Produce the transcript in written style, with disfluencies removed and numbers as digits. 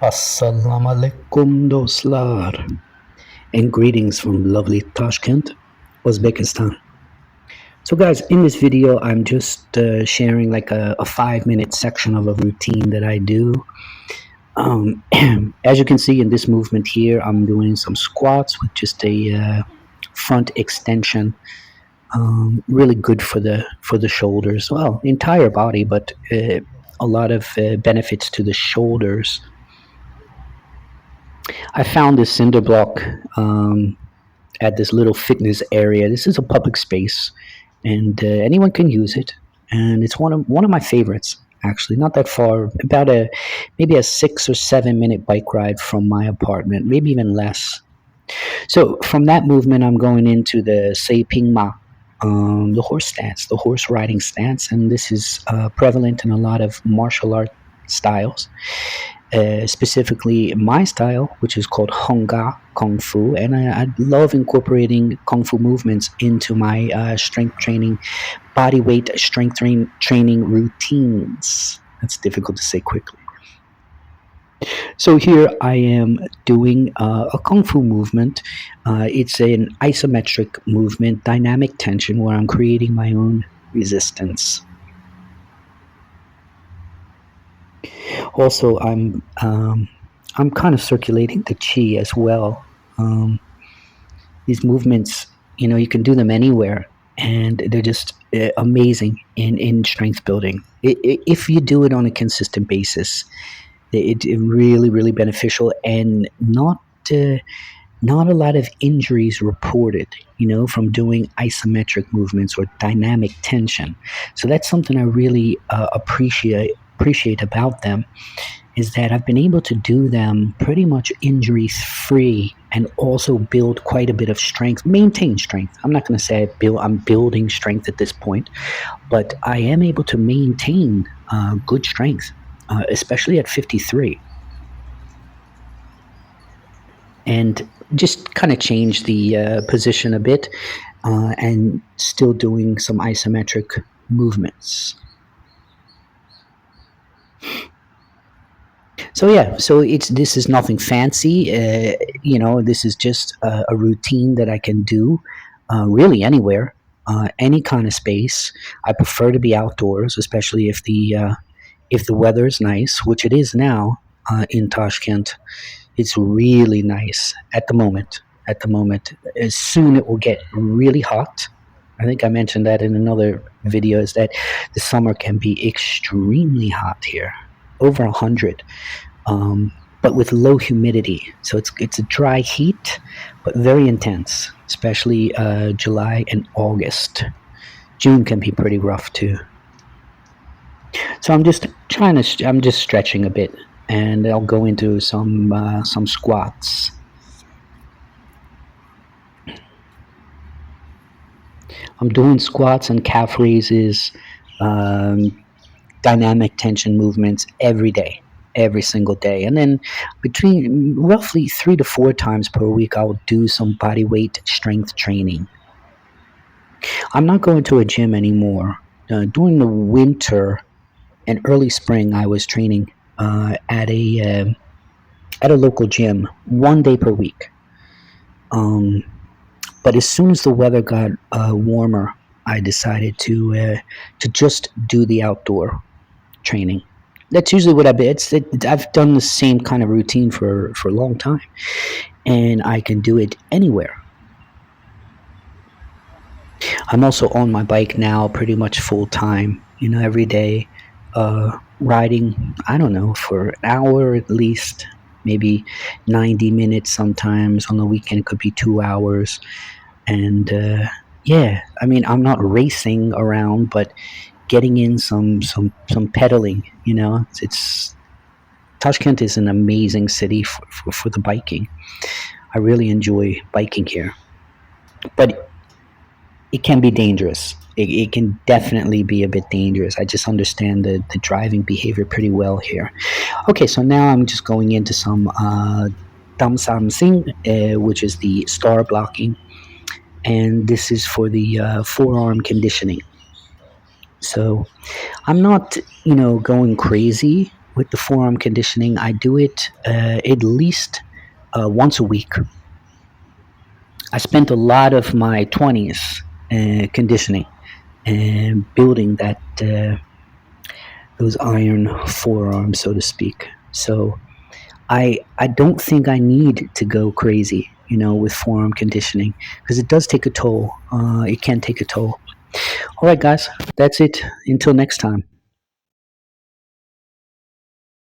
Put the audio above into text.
Assalamu alaikum dostlar, and greetings from lovely Tashkent, Uzbekistan. So guys, in this video I'm just sharing like a 5-minute section of a routine that I do. As you can see in this movement here, I'm doing some squats with just a front extension. Really good for the shoulders, well, entire body, but a lot of benefits to the shoulders. I found this cinder block at this little fitness area. This is a public space, and anyone can use it. And it's one of my favorites, actually. Not that far, about maybe a 6 or 7 minute bike ride from my apartment, maybe even less. So from that movement, I'm going into the Sei Ping Ma, the horse stance, the horse riding stance, and this is prevalent in a lot of martial art styles. Specifically my style, which is called Hongga Kung Fu, and I love incorporating Kung Fu movements into my strength training, body weight strength training routines. That's difficult to say quickly. So here I am doing a Kung Fu movement. It's an isometric movement, dynamic tension, where I'm creating my own resistance. Also, I'm kind of circulating the chi as well. These movements, you can do them anywhere, and they're just amazing in strength building. If you do it on a consistent basis, it really beneficial, and not a lot of injuries reported, from doing isometric movements or dynamic tension. So that's something I really appreciate about them, is that I've been able to do them pretty much injuries free, and also build quite a bit of strength, maintain strength. I'm not going to say I'm building strength at this point, but I am able to maintain good strength, especially at 53. And just kind of change the position a bit, and still doing some isometric movements. So yeah, this is nothing fancy. This is just a routine that I can do really anywhere, any kind of space. I prefer to be outdoors, especially if the weather is nice, which it is now in Tashkent. It's really nice at the moment. As soon it will get really hot. I think I mentioned that in another video, is that the summer can be extremely hot here, over 100, but with low humidity. So it's a dry heat, but very intense, especially July and August. June can be pretty rough too. So I'm just stretching a bit, and I'll go into some squats. I'm doing squats and calf raises, dynamic tension movements every day, every single day. And then between roughly 3 to 4 times per week, I'll do some body weight strength training. I'm not going to a gym anymore. During the winter and early spring, I was training at a local gym 1 day per week. But as soon as the weather got warmer, I decided to just do the outdoor training. That's usually what I've done the same kind of routine for a long time, and I can do it anywhere. I'm also on my bike now pretty much full time, every day, riding, I don't know, for an hour at least, maybe 90 minutes sometimes. On the weekend it could be 2 hours. And yeah, I mean, I'm not racing around, but getting in some pedaling. It's Tashkent is an amazing city for the biking. I really enjoy biking here, but it can be dangerous. It can definitely be a bit dangerous. I just understand the driving behavior pretty well here. Okay, so now I'm just going into some Tam Sam Sing, which is the star blocking, and this is for the forearm conditioning. So I'm not, going crazy. with the forearm conditioning, I do it at least once a week. I spent a lot of my 20s conditioning and building that those iron forearms, so to speak. So I don't think I need to go crazy, with forearm conditioning because it does take a toll. It can take a toll. All right, guys, that's it. Until next time.